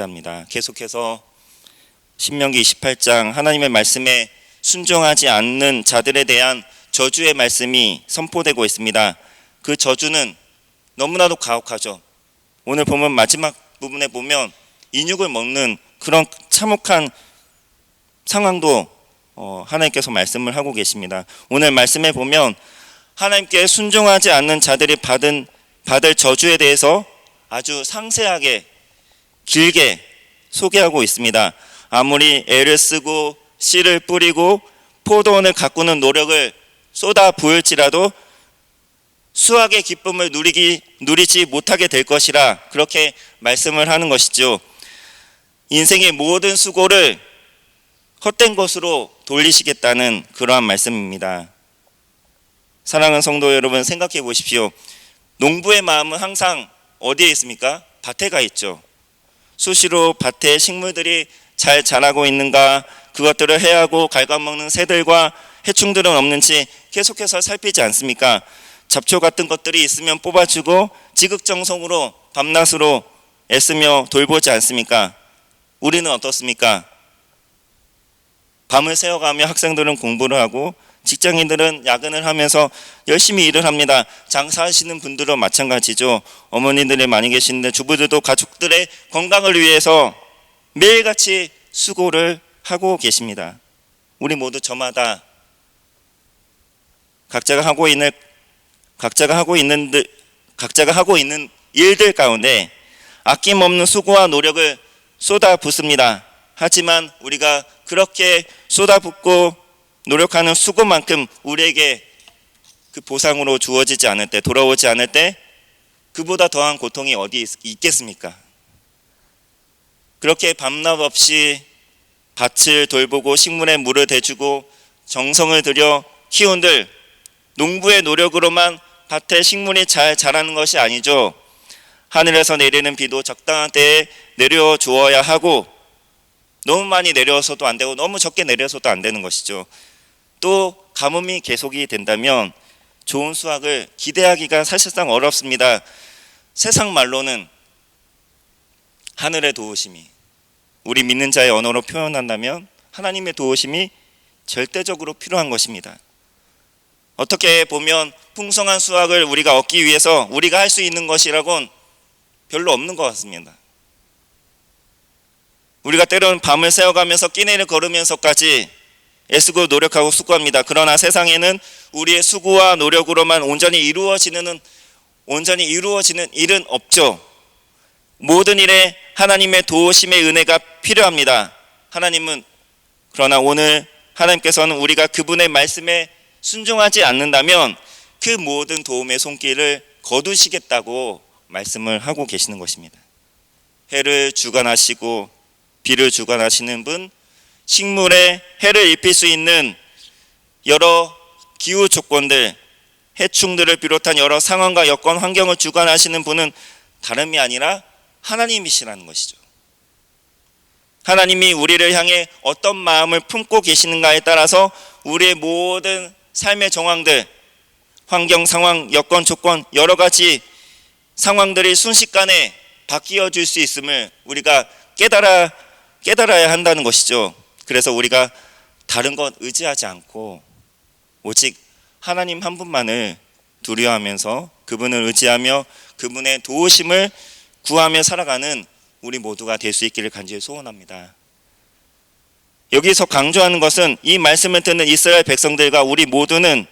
합니다. 계속해서 신명기 28장 하나님의 말씀에 순종하지 않는 자들에 대한 저주의 말씀이 선포되고 있습니다. 그 저주는 너무나도 가혹하죠. 오늘 보면 마지막 부분에 보면 인육을 먹는 그런 참혹한 상황도 하나님께서 말씀을 하고 계십니다. 오늘 말씀에 보면 하나님께 순종하지 않는 자들이 받을 저주에 대해서 아주 상세하게 길게 소개하고 있습니다. 아무리 애를 쓰고 씨를 뿌리고 포도원을 가꾸는 노력을 쏟아 부을지라도 수확의 기쁨을 누리지 못하게 될 것이라 그렇게 말씀을 하는 것이죠. 인생의 모든 수고를 헛된 것으로 돌리시겠다는 그러한 말씀입니다. 사랑하는 성도 여러분, 생각해 보십시오. 농부의 마음은 항상 어디에 있습니까? 밭에 가 있죠. 수시로 밭에 식물들이 잘 자라고 있는가, 그것들을 해하고 갉아먹는 새들과 해충들은 없는지 계속해서 살피지 않습니까? 잡초 같은 것들이 있으면 뽑아주고 지극정성으로 밤낮으로 애쓰며 돌보지 않습니까? 우리는 어떻습니까? 밤을 새워가며 학생들은 공부를 하고 직장인들은 야근을 하면서 열심히 일을 합니다. 장사하시는 분들은 마찬가지죠. 어머니들이 많이 계시는데 주부들도 가족들의 건강을 위해서 매일같이 수고를 하고 계십니다. 우리 모두 저마다 각자가 하고 있는 일들 가운데 아낌없는 수고와 노력을 쏟아붓습니다. 하지만 우리가 그렇게 쏟아붓고 노력하는 수고만큼 우리에게 그 보상으로 주어지지 않을 때, 돌아오지 않을 때 그보다 더한 고통이 어디 있겠습니까? 그렇게 밤낮 없이 밭을 돌보고 식물에 물을 대주고 정성을 들여 키운들 농부의 노력으로만 밭에 식물이 잘 자라는 것이 아니죠. 하늘에서 내리는 비도 적당한 때에 내려 주어야 하고 너무 많이 내려서도 안 되고 너무 적게 내려서도 안 되는 것이죠. 또 가뭄이 계속이 된다면 좋은 수확을 기대하기가 사실상 어렵습니다. 세상 말로는 하늘의 도우심이, 우리 믿는 자의 언어로 표현한다면 하나님의 도우심이 절대적으로 필요한 것입니다. 어떻게 보면 풍성한 수확을 우리가 얻기 위해서 우리가 할 수 있는 것이라고는 별로 없는 것 같습니다. 우리가 때로는 밤을 새워가면서 끼니를 걸으면서까지 애쓰고 노력하고 수고합니다. 그러나 세상에는 우리의 수고와 노력으로만 온전히 이루어지는 일은 없죠. 모든 일에 하나님의 도우심의 은혜가 필요합니다. 그러나 오늘 하나님께서는 우리가 그분의 말씀에 순종하지 않는다면 그 모든 도움의 손길을 거두시겠다고 말씀을 하고 계시는 것입니다. 해를 주관하시고 비를 주관하시는 분, 식물에 해를 입힐 수 있는 여러 기후 조건들, 해충들을 비롯한 여러 상황과 여건, 환경을 주관하시는 분은 다름이 아니라 하나님이시라는 것이죠. 하나님이 우리를 향해 어떤 마음을 품고 계시는가에 따라서 우리의 모든 삶의 정황들, 환경, 상황, 여건, 조건, 여러 가지 상황들이 순식간에 바뀌어 줄 수 있음을 우리가 깨달아야 한다는 것이죠. 그래서 우리가 다른 것 의지하지 않고 오직 하나님 한 분만을 두려워하면서 그분을 의지하며 그분의 도우심을 구하며 살아가는 우리 모두가 될 수 있기를 간절히 소원합니다. 여기서 강조하는 것은 이 말씀을 듣는 이스라엘 백성들과 우리 모두는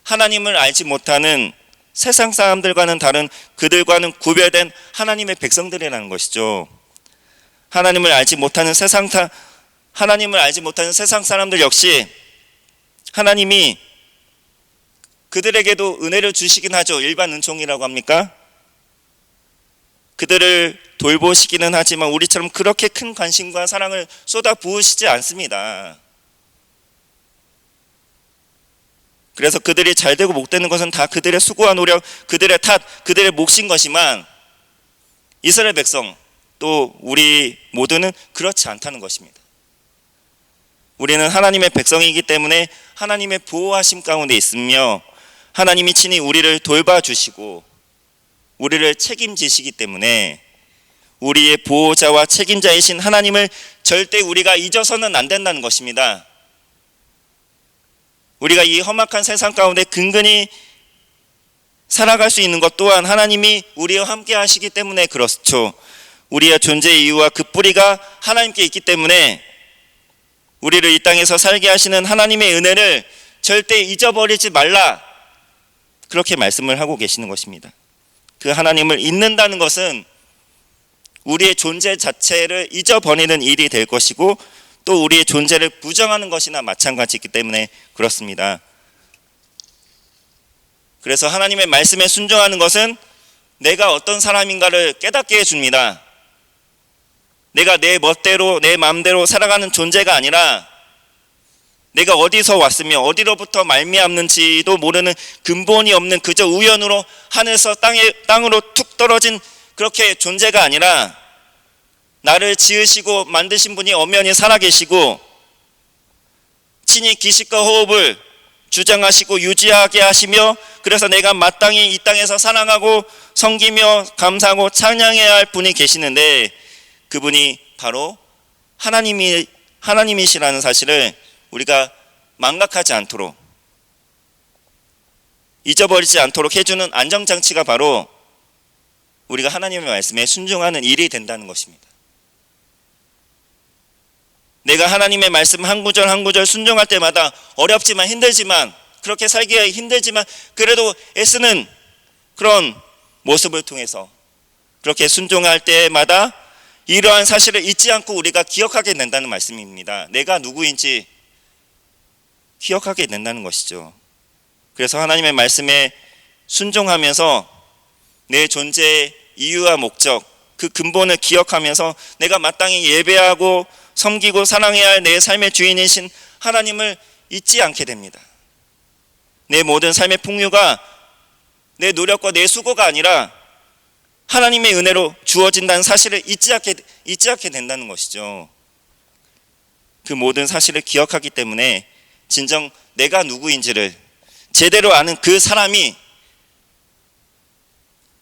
하나님을 알지 못하는 세상 사람들과는 다른, 그들과는 구별된 하나님의 백성들이라는 것이죠. 하나님을 알지 못하는 세상 사람들 역시 하나님이 그들에게도 은혜를 주시긴 하죠. 일반 은총이라고 합니까? 그들을 돌보시기는 하지만 우리처럼 그렇게 큰 관심과 사랑을 쏟아 부으시지 않습니다. 그래서 그들이 잘 되고 못 되는 것은 다 그들의 수고와 노력, 그들의 탓, 그들의 몫인 것이지만 이스라엘 백성, 또 우리 모두는 그렇지 않다는 것입니다. 우리는 하나님의 백성이기 때문에 하나님의 보호하심 가운데 있으며 하나님이 친히 우리를 돌봐주시고 우리를 책임지시기 때문에 우리의 보호자와 책임자이신 하나님을 절대 우리가 잊어서는 안 된다는 것입니다. 우리가 이 험악한 세상 가운데 근근히 살아갈 수 있는 것 또한 하나님이 우리와 함께 하시기 때문에 그렇죠. 우리의 존재의 이유와 그 뿌리가 하나님께 있기 때문에 우리를 이 땅에서 살게 하시는 하나님의 은혜를 절대 잊어버리지 말라, 그렇게 말씀을 하고 계시는 것입니다. 그 하나님을 잊는다는 것은 우리의 존재 자체를 잊어버리는 일이 될 것이고 또 우리의 존재를 부정하는 것이나 마찬가지이기 때문에 그렇습니다. 그래서 하나님의 말씀에 순종하는 것은 내가 어떤 사람인가를 깨닫게 해줍니다. 내가 내 멋대로 내 마음대로 살아가는 존재가 아니라 내가 어디서 왔으며 어디로부터 말미암는지도 모르는 근본이 없는 그저 우연으로 하늘에서 땅으로 툭 떨어진 그렇게 존재가 아니라 나를 지으시고 만드신 분이 엄연히 살아계시고 친히 기식과 호흡을 주장하시고 유지하게 하시며 그래서 내가 마땅히 이 땅에서 사랑하고 섬기며 감사하고 찬양해야 할 분이 계시는데 그분이 바로 하나님이시라는 사실을 우리가 망각하지 않도록 잊어버리지 않도록 해주는 안정장치가 바로 우리가 하나님의 말씀에 순종하는 일이 된다는 것입니다. 내가 하나님의 말씀 한 구절 한 구절 순종할 때마다 어렵지만 힘들지만 그렇게 살기가 힘들지만 그래도 애쓰는 그런 모습을 통해서 그렇게 순종할 때마다 이러한 사실을 잊지 않고 우리가 기억하게 된다는 말씀입니다. 내가 누구인지 기억하게 된다는 것이죠. 그래서 하나님의 말씀에 순종하면서 내 존재의 이유와 목적, 그 근본을 기억하면서 내가 마땅히 예배하고 섬기고 사랑해야 할 내 삶의 주인이신 하나님을 잊지 않게 됩니다. 내 모든 삶의 풍요가 내 노력과 내 수고가 아니라 하나님의 은혜로 주어진다는 사실을 잊지 않게 된다는 것이죠. 그 모든 사실을 기억하기 때문에 진정 내가 누구인지를 제대로 아는 그 사람이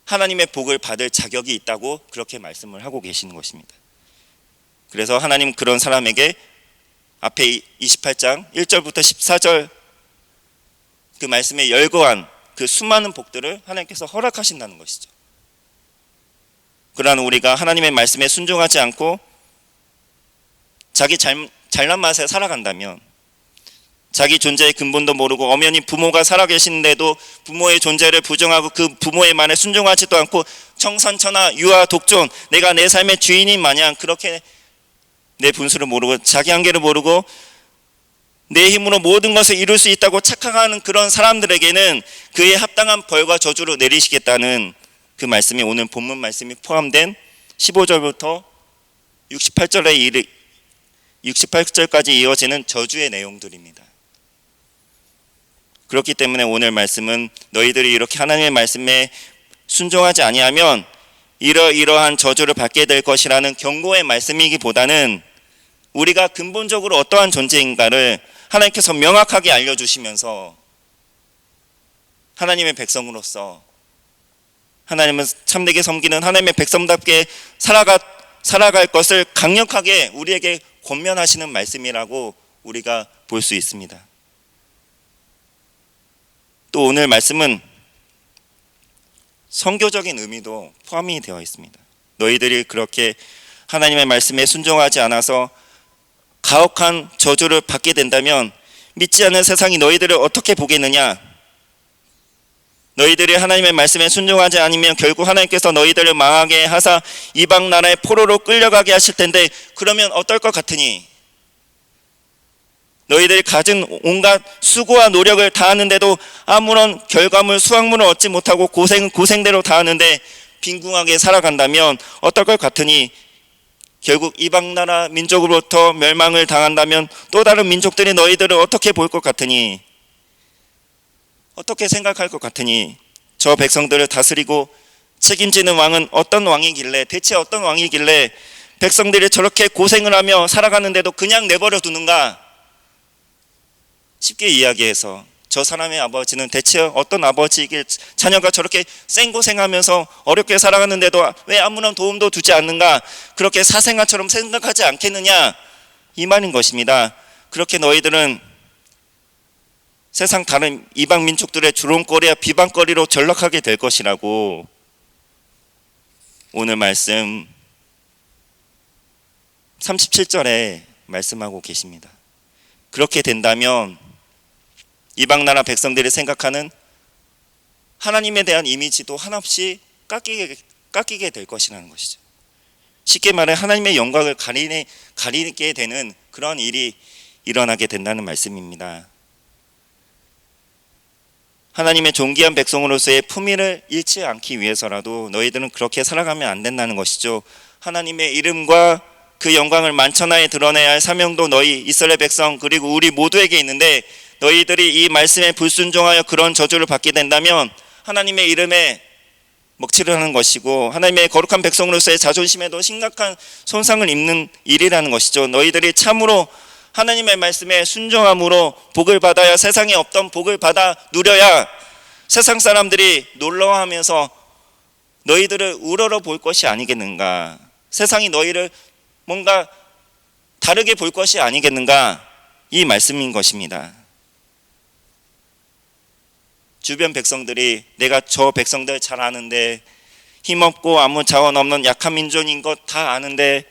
하나님의 복을 받을 자격이 있다고 그렇게 말씀을 하고 계시는 것입니다. 그래서 하나님 그런 사람에게 앞에 28장 1절부터 14절 그 말씀에 열거한 그 수많은 복들을 하나님께서 허락하신다는 것이죠. 그러나 우리가 하나님의 말씀에 순종하지 않고 자기 잘난 맛에 살아간다면 자기 존재의 근본도 모르고 엄연히 부모가 살아계시는데도 부모의 존재를 부정하고 그 부모의 말에 순종하지도 않고 청산천하 유아 독존 내가 내 삶의 주인인 마냥 그렇게 내 분수를 모르고 자기 한계를 모르고 내 힘으로 모든 것을 이룰 수 있다고 착각하는 그런 사람들에게는 그에 합당한 벌과 저주를 내리시겠다는 그 말씀이 오늘 본문 말씀이 포함된 15절부터 68절까지 이어지는 저주의 내용들입니다. 그렇기 때문에 오늘 말씀은 너희들이 이렇게 하나님의 말씀에 순종하지 아니하면 이러이러한 저주를 받게 될 것이라는 경고의 말씀이기보다는 우리가 근본적으로 어떠한 존재인가를 하나님께서 명확하게 알려주시면서 하나님의 백성으로서 하나님은 참되게 섬기는 하나님의 백성답게 살아갈 것을 강력하게 우리에게 권면하시는 말씀이라고 우리가 볼 수 있습니다. 또 오늘 말씀은 선교적인 의미도 포함이 되어 있습니다. 너희들이 그렇게 하나님의 말씀에 순종하지 않아서 가혹한 저주를 받게 된다면 믿지 않는 세상이 너희들을 어떻게 보겠느냐? 너희들이 하나님의 말씀에 순종하지 않으면 결국 하나님께서 너희들을 망하게 하사 이방 나라의 포로로 끌려가게 하실 텐데 그러면 어떨 것 같으니? 너희들이 가진 온갖 수고와 노력을 다하는데도 아무런 결과물 수확물을 얻지 못하고 고생대로 다하는데 빈궁하게 살아간다면 어떨 것 같으니? 결국 이방 나라 민족으로부터 멸망을 당한다면 또 다른 민족들이 너희들을 어떻게 볼 것 같으니? 어떻게 생각할 것 같으니? 저 백성들을 다스리고 책임지는 왕은 어떤 왕이길래 대체 어떤 왕이길래 백성들이 저렇게 고생을 하며 살아가는데도 그냥 내버려 두는가? 쉽게 이야기해서 저 사람의 아버지는 대체 어떤 아버지이길, 자녀가 저렇게 생고생하면서 어렵게 살아가는데도 왜 아무런 도움도 주지 않는가, 그렇게 사생아처럼 생각하지 않겠느냐, 이 말인 것입니다. 그렇게 너희들은 세상 다른 이방 민족들의 조롱거리와 비방거리로 전락하게 될 것이라고 오늘 말씀 37절에 말씀하고 계십니다. 그렇게 된다면 이방 나라 백성들이 생각하는 하나님에 대한 이미지도 한없이 깎이게 될 것이라는 것이죠. 쉽게 말해 하나님의 영광을 가리게 되는 그런 일이 일어나게 된다는 말씀입니다. 하나님의 존귀한 백성으로서의 품위를 잃지 않기 위해서라도 너희들은 그렇게 살아가면 안 된다는 것이죠. 하나님의 이름과 그 영광을 만천하에 드러내야 할 사명도 너희 이스라엘 백성 그리고 우리 모두에게 있는데, 너희들이 이 말씀에 불순종하여 그런 저주를 받게 된다면 하나님의 이름에 먹칠을 하는 것이고 하나님의 거룩한 백성으로서의 자존심에도 심각한 손상을 입는 일이라는 것이죠. 너희들이 참으로 하나님의 말씀에 순종함으로 복을 받아야, 세상에 없던 복을 받아 누려야 세상 사람들이 놀라워하면서 너희들을 우러러 볼 것이 아니겠는가, 세상이 너희를 뭔가 다르게 볼 것이 아니겠는가, 이 말씀인 것입니다. 주변 백성들이 내가 저 백성들 잘 아는데, 힘없고 아무 자원 없는 약한 민족인 것 다 아는데,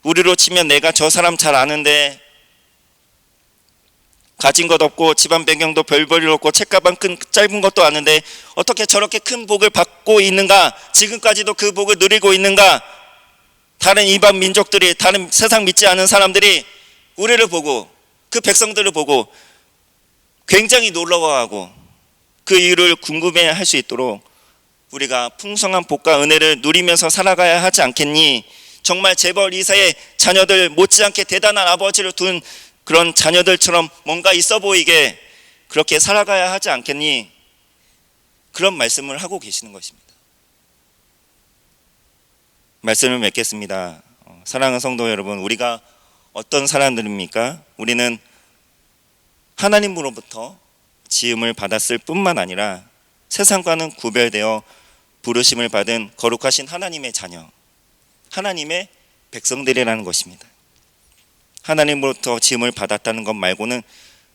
우리로 치면 내가 저 사람 잘 아는데, 가진 것 없고 집안 배경도 별볼일 없고 책가방 짧은 것도 아는데 어떻게 저렇게 큰 복을 받고 있는가, 지금까지도 그 복을 누리고 있는가, 다른 이방 민족들이, 다른 세상 믿지 않은 사람들이 우리를 보고 그 백성들을 보고 굉장히 놀라워하고 그 이유를 궁금해할 수 있도록 우리가 풍성한 복과 은혜를 누리면서 살아가야 하지 않겠니? 정말 재벌 2세의 자녀들 못지않게 대단한 아버지를 둔 그런 자녀들처럼 뭔가 있어 보이게 그렇게 살아가야 하지 않겠니? 그런 말씀을 하고 계시는 것입니다. 말씀을 맺겠습니다. 사랑하는 성도 여러분, 우리가 어떤 사람들입니까? 우리는 하나님으로부터 지음을 받았을 뿐만 아니라 세상과는 구별되어 부르심을 받은 거룩하신 하나님의 자녀, 하나님의 백성들이라는 것입니다. 하나님으로부터 지음을 받았다는 것 말고는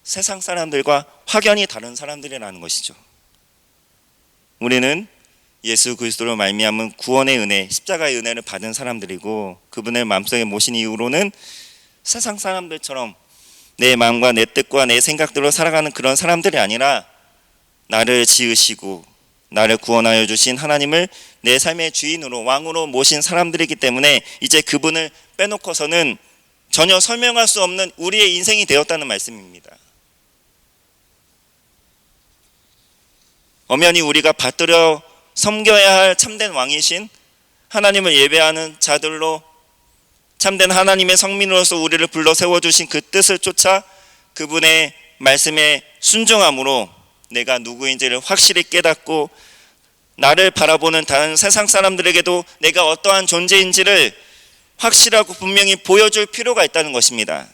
세상 사람들과 확연히 다른 사람들이라는 것이죠. 우리는 예수 그리스도로 말미암은 구원의 은혜, 십자가의 은혜를 받은 사람들이고, 그분을 마음속에 모신 이후로는 세상 사람들처럼 내 마음과 내 뜻과 내 생각대로 살아가는 그런 사람들이 아니라 나를 지으시고 나를 구원하여 주신 하나님을 내 삶의 주인으로, 왕으로 모신 사람들이기 때문에 이제 그분을 빼놓고서는 전혀 설명할 수 없는 우리의 인생이 되었다는 말씀입니다. 엄연히 우리가 받들어 섬겨야 할 참된 왕이신 하나님을 예배하는 자들로, 참된 하나님의 성민으로서 우리를 불러 세워주신 그 뜻을 쫓아 그분의 말씀에 순종함으로 내가 누구인지를 확실히 깨닫고, 나를 바라보는 다른 세상 사람들에게도 내가 어떠한 존재인지를 확실하고 분명히 보여줄 필요가 있다는 것입니다.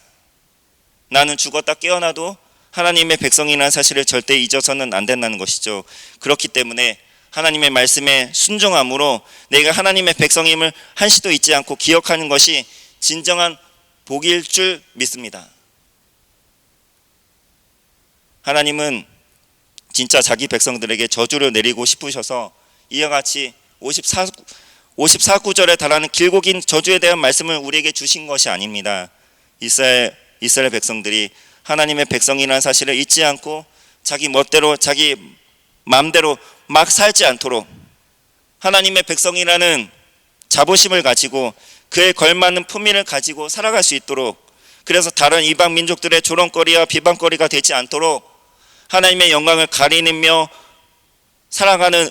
나는 죽었다 깨어나도 하나님의 백성이라는 사실을 절대 잊어서는 안 된다는 것이죠. 그렇기 때문에 하나님의 말씀에 순종함으로 내가 하나님의 백성임을 한시도 잊지 않고 기억하는 것이 진정한 복일 줄 믿습니다. 하나님은 진짜 자기 백성들에게 저주를 내리고 싶으셔서 이와 같이 54구절에 달하는 길고 긴 저주에 대한 말씀을 우리에게 주신 것이 아닙니다. 이스라엘 백성들이 하나님의 백성이라는 사실을 잊지 않고 자기 멋대로, 자기 마음대로 막 살지 않도록 하나님의 백성이라는 자부심을 가지고 그에 걸맞는 품위를 가지고 살아갈 수 있도록, 그래서 다른 이방 민족들의 조롱거리와 비방거리가 되지 않도록 하나님의 영광을 가리며 살아가는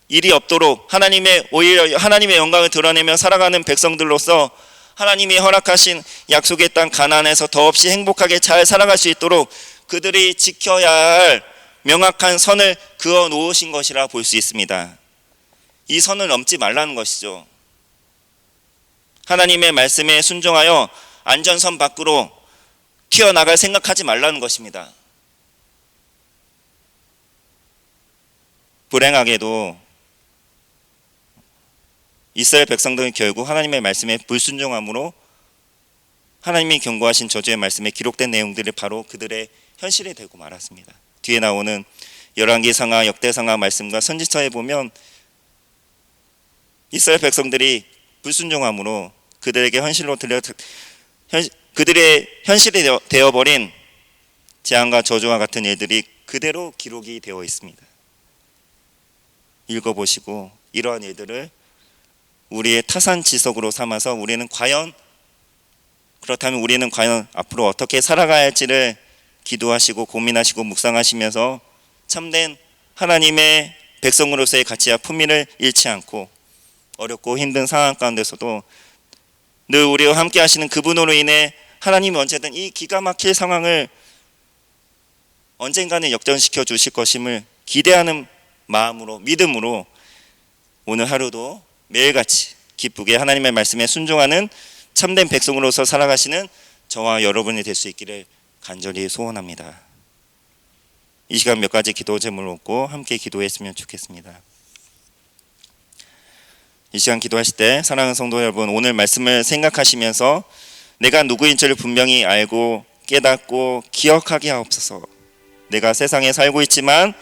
일이 없도록, 오히려 하나님의 영광을 드러내며 살아가는 백성들로서 하나님이 허락하신 약속의 땅 가나안에서 더없이 행복하게 잘 살아갈 수 있도록 그들이 지켜야 할 명확한 선을 그어 놓으신 것이라 볼 수 있습니다. 이 선을 넘지 말라는 것이죠. 하나님의 말씀에 순종하여 안전선 밖으로 튀어나갈 생각하지 말라는 것입니다. 불행하게도 이스라엘 백성들은 결국 하나님의 말씀에 불순종함으로 하나님이 경고하신 저주의 말씀에 기록된 내용들이 바로 그들의 현실이 되고 말았습니다. 뒤에 나오는 열왕기상하, 역대상하 말씀과 선지서에 보면 이스라엘 백성들이 불순종함으로 그들에게 그들의 현실이 되어버린 재앙과 저주와 같은 일들이 그대로 기록이 되어 있습니다. 읽어보시고 이러한 일들을 우리의 타산지석으로 삼아서 그렇다면 우리는 과연 앞으로 어떻게 살아가야 할지를 기도하시고 고민하시고 묵상하시면서 참된 하나님의 백성으로서의 가치와 품위를 잃지 않고 어렵고 힘든 상황 가운데서도 늘 우리와 함께 하시는 그분으로 인해 하나님이 언제든 이 기가 막힐 상황을 언젠가는 역전시켜 주실 것임을 기대하는 마음으로, 믿음으로 오늘 하루도 매일같이 기쁘게 하나님의 말씀에 순종하는 참된 백성으로서 살아가시는 저와 여러분이 될 수 있기를 간절히 소원합니다. 이 시간 몇 가지 기도 제목을 놓고 함께 기도했으면 좋겠습니다. 이 시간 기도하실 때 사랑하는 성도 여러분, 오늘 말씀을 생각하시면서 내가 누구인 줄을 분명히 알고 깨닫고 기억하게 하옵소서. 내가 세상에 살고 있지만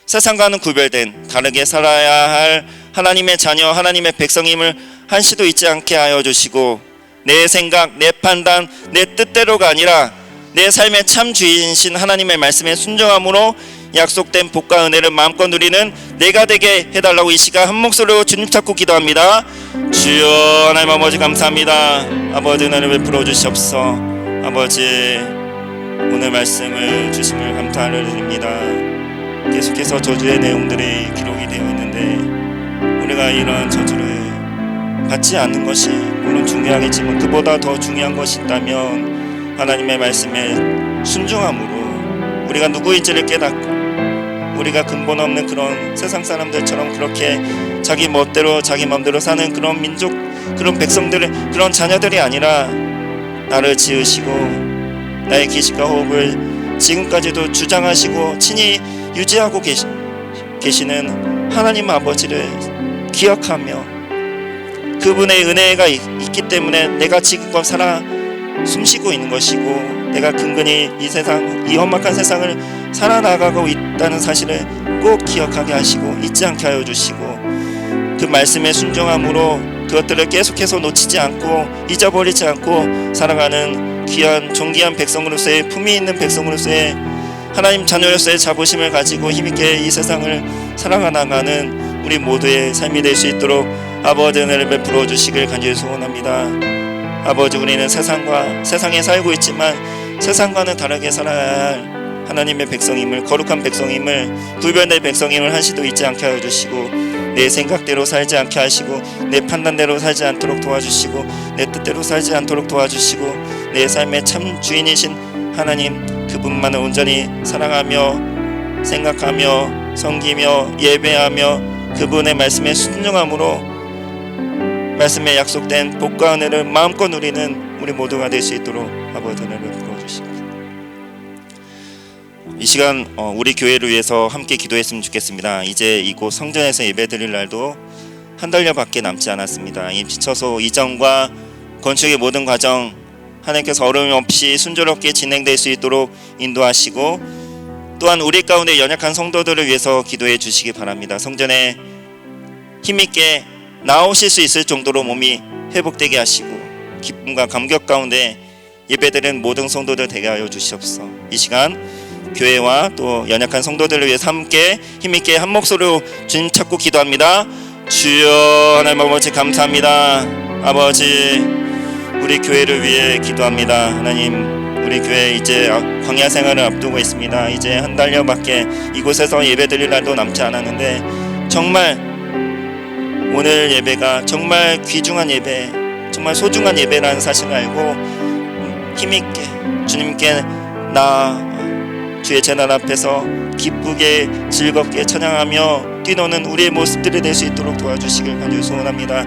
세상과는 구별된 다르게 살아야 할 하나님의 자녀, 하나님의 백성임을 한시도 잊지 않게 하여 주시고 내 생각, 내 판단, 내 뜻대로가 아니라 내 삶의 참 주인이신 하나님의 말씀에 순종함으로 약속된 복과 은혜를 마음껏 누리는 내가 되게 해달라고 이 시간 한 목소리로 주님 찾고 기도합니다. 주여 하나님 아버지 감사합니다. 아버지 은혜를 베풀어 주시옵소서. 아버지 오늘 말씀을 주심을 감사를 드립니다. 계속해서 저주의 내용들이 기록이 되어 있는데 우리가 이런 저주를 받지 않는 것이 물론 중요하겠지만 그보다 더 중요한 것이 있다면 하나님의 말씀에 순종함으로 우리가 누구인지를 깨닫고 우리가 근본 없는 그런 세상 사람들처럼 그렇게 자기 멋대로 자기 마음대로 사는 그런 민족, 그런 백성들의 그런 자녀들이 아니라 나를 지으시고 나의 기식과 호흡을 지금까지도 주장하시고 친히 유지하고 계시는 하나님 아버지를 기억하며 그분의 은혜가 있기 때문에 내가 지금껏 살아 숨쉬고 있는 것이고 내가 근근히 이 세상, 이 험악한 세상을 살아나가고 있다는 사실을 꼭 기억하게 하시고 잊지 않게 하여 주시고 그 말씀에 순종함으로 그것들을 계속해서 놓치지 않고 잊어버리지 않고 살아가는 귀한 존귀한 백성으로서의 품위 있는 백성으로서의 하나님 자녀로서의 자부심을 가지고 힘있게 이 세상을 살아가는 우리 모두의 삶이 될 수 있도록 아버지 은혜를 베풀어 주시길 간절히 소원합니다. 아버지 우리는 세상에 살고 있지만 세상과는 다르게 살아야 할 하나님의 백성임을, 거룩한 백성임을, 구별된 백성임을 한시도 잊지 않게 하여 주시고 내 생각대로 살지 않게 하시고 내 판단대로 살지 않도록 도와주시고 내 뜻대로 살지 않도록 도와주시고 내 삶의 참 주인이신 하나님 그분만을 온전히 사랑하며 생각하며 섬기며 예배하며 그분의 말씀에 순종함으로 말씀에 약속된 복과 은혜를 마음껏 누리는 우리 모두가 될 수 있도록 아버지 은혜를 부어주십니다. 이 시간 우리 교회를 위해서 함께 기도했으면 좋겠습니다. 이제 이곳 성전에서 예배드릴 날도 한 달여밖에 남지 않았습니다. 이 지쳐서 이전과 건축의 모든 과정 하나님께서 어려움 없이 순조롭게 진행될 수 있도록 인도하시고 또한 우리 가운데 연약한 성도들을 위해서 기도해 주시기 바랍니다. 성전에 힘있게 나오실 수 있을 정도로 몸이 회복되게 하시고 기쁨과 감격 가운데 예배드리는 모든 성도들 되게 하여 주시옵소서. 이 시간 교회와 또 연약한 성도들을 위해서 함께 힘있게 한 목소리로 주님 찾고 기도합니다. 주여 하나님 아버지 감사합니다. 아버지 우리 교회를 위해 기도합니다. 하나님 우리 교회 이제 광야 생활을 앞두고 있습니다. 이제 한 달여밖에 이곳에서 예배드릴 날도 남지 않았는데 정말 오늘 예배가 정말 귀중한 예배, 정말 소중한 예배라는 사실을 알고 힘있게 주님께 주의 제단 앞에서 기쁘게 즐겁게 찬양하며 뛰노는 우리의 모습들이 될 수 있도록 도와주시길 간절히 소원합니다.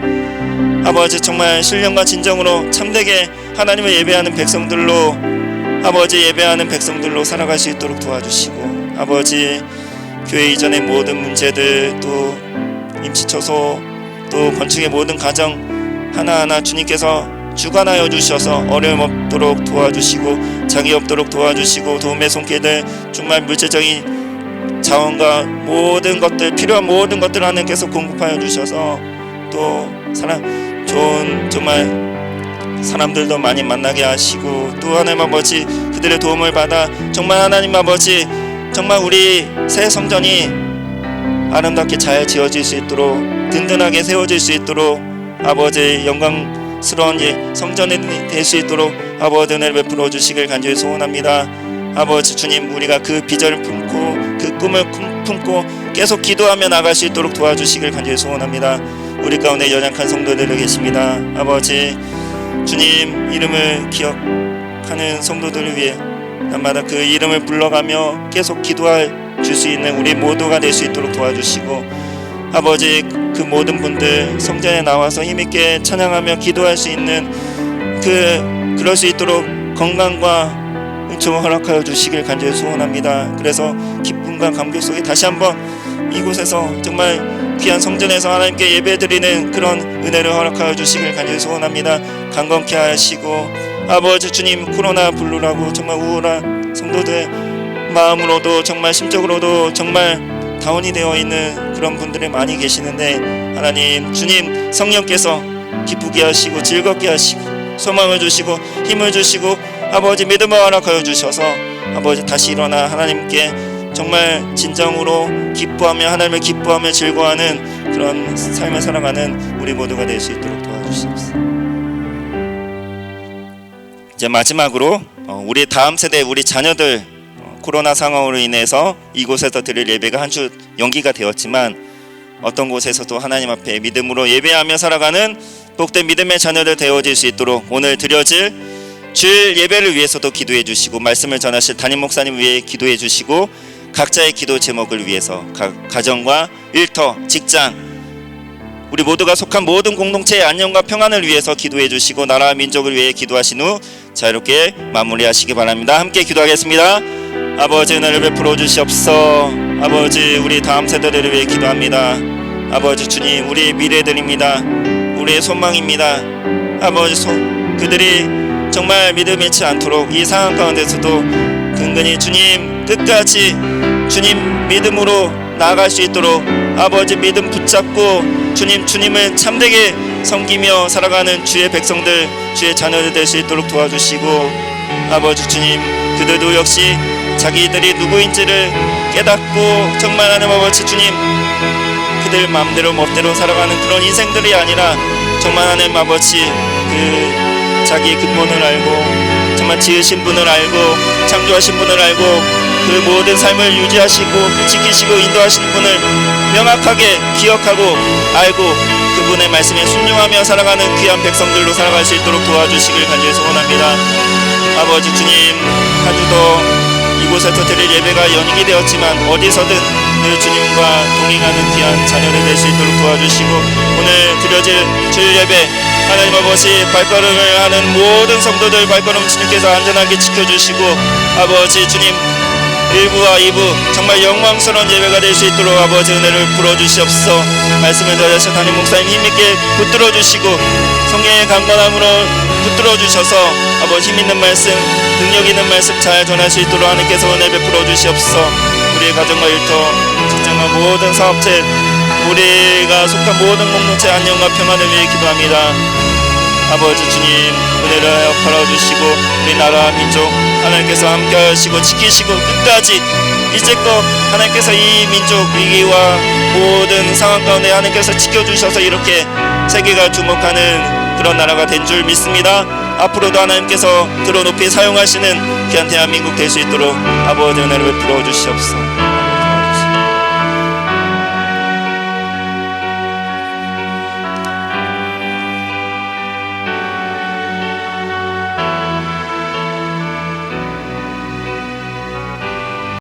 아버지 정말 신령과 진정으로 참되게 하나님을 예배하는 백성들로 아버지 예배하는 백성들로 살아갈 수 있도록 도와주시고 아버지 교회 이전의 모든 문제들, 또 임시처소, 또 건축의 모든 과정 하나하나 주님께서 주관하여 주셔서 어려움 없도록 도와주시고 장애 없도록 도와주시고 도움의 손길들, 정말 물질적인 자원과 모든 것들, 필요한 모든 것들을 하나님께서 공급하여 주셔서 또 좋은 정말 사람들도 많이 만나게 하시고, 또 하나님 아버지 그들의 도움을 받아 정말 하나님 아버지 정말 우리 새 성전이 아름답게 잘 지어질 수 있도록, 든든하게 세워질 수 있도록, 아버지 영광스러운 성전이 될 수 있도록 아버지 은혜를 베풀어 주시길 간절히 소원합니다. 아버지 주님, 우리가 그 비전을 품고 그 꿈을 품고 계속 기도하며 나갈 수 있도록 도와주시길 간절히 소원합니다. 우리 가운데 연약한 성도들이 계십니다. 아버지 주님 이름을 기억하는 성도들을 위해 날마다 그 이름을 불러가며 계속 기도할 줄 수 있는 우리 모두가 될 수 있도록 도와주시고, 아버지 그 모든 분들 성전에 나와서 힘있게 찬양하며 기도할 수 있는 그럴 수 있도록 건강과 은총을 허락하여 주시길 간절히 소원합니다. 그래서 기쁨과 감격 속에 다시 한번 이곳에서 정말 귀한 성전에서 하나님께 예배드리는 그런 은혜를 허락하여 주시길 간절히 소원합니다. 강건케 하시고, 아버지 주님 코로나 블루라고 정말 우울한 성도들 마음으로도 정말 심적으로도 정말 다운이 되어 있는 그런 분들이 많이 계시는데, 하나님 주님 성령께서 기쁘게 하시고 즐겁게 하시고 소망을 주시고 힘을 주시고 아버지 믿음을 허락하여 주셔서 아버지 다시 일어나 하나님께 정말 진정으로 기뻐하며 하나님을 기뻐하며 즐거워하는 그런 삶을 살아가는 우리 모두가 될 수 있도록 도와주시옵소서. 이제 마지막으로 우리 다음 세대 우리 자녀들 코로나 상황으로 인해서 이곳에서 드릴 예배가 한 주 연기가 되었지만, 어떤 곳에서도 하나님 앞에 믿음으로 예배하며 살아가는 복된 믿음의 자녀들 되어질 수 있도록 오늘 드려질 주일 예배를 위해서도 기도해 주시고, 말씀을 전하실 담임 목사님 위해 기도해 주시고, 각자의 기도 제목을 위해서 가정과 일터, 직장, 우리 모두가 속한 모든 공동체의 안녕과 평안을 위해서 기도해 주시고, 나라와 민족을 위해 기도하신 후 자유롭게 마무리하시기 바랍니다. 함께 기도하겠습니다. 아버지 은혜를 베풀어 주시옵소서. 아버지 우리 다음 세대들을 위해 기도합니다. 아버지 주님 우리의 미래들입니다. 우리의 소망입니다. 아버지 그들이 정말 믿음 잃지 않도록 이 상황 가운데서도 근근히 주님 끝까지 주님 믿음으로 나아갈 수 있도록 아버지 믿음 붙잡고 주님을 참되게 섬기며 살아가는 주의 백성들, 주의 자녀들 될 수 있도록 도와주시고, 아버지 주님 그들도 역시 자기들이 누구인지를 깨닫고 정말 하나님 아버지 주님 그들 마음대로 멋대로 살아가는 그런 인생들이 아니라 정말 하나님 아버지 그 자기 근본을 알고 정말 지으신 분을 알고 창조하신 분을 알고 그 모든 삶을 유지하시고 지키시고 인도하시는 분을 명확하게 기억하고 알고 그분의 말씀에 순종하며 살아가는 귀한 백성들로 살아갈 수 있도록 도와주시길 간절히 소원합니다. 아버지 주님 한 주도 이곳에서 드릴 예배가 연기이 되었지만 어디서든 늘 주님과 동행하는 귀한 자녀들 될 수 있도록 도와주시고, 오늘 드려질 주일 예배 하나님 아버지 발걸음을 하는 모든 성도들 발걸음 주님께서 안전하게 지켜주시고, 아버지 주님 1부와 2부 정말 영광스러운 예배가 될 수 있도록 아버지 은혜를 부어주시옵소서. 말씀을 전하신 담임 목사님 힘있게 붙들어주시고 성령의 강건함으로 붙들어주셔서 아버지 힘있는 말씀 능력 있는 말씀 잘 전할 수 있도록 하나님께서 은혜 베풀어 주시옵소서. 우리의 가정과 일터 직장과 모든 사업체 우리가 속한 모든 공동체 안녕과 평안을 위해 기도합니다. 아버지 주님 은혜를 베풀어 주시고 우리 나라 민족 하나님께서 함께 하시고 지키시고 끝까지 이제껏 하나님께서 이 민족 위기와 모든 상황 가운데 하나님께서 지켜주셔서 이렇게 세계가 주목하는 그런 나라가 된 줄 믿습니다. 앞으로도 하나님께서 들어 높이 사용하시는 귀한 대한민국 될 수 있도록 아버지 은혜를 베풀어 주시옵소서.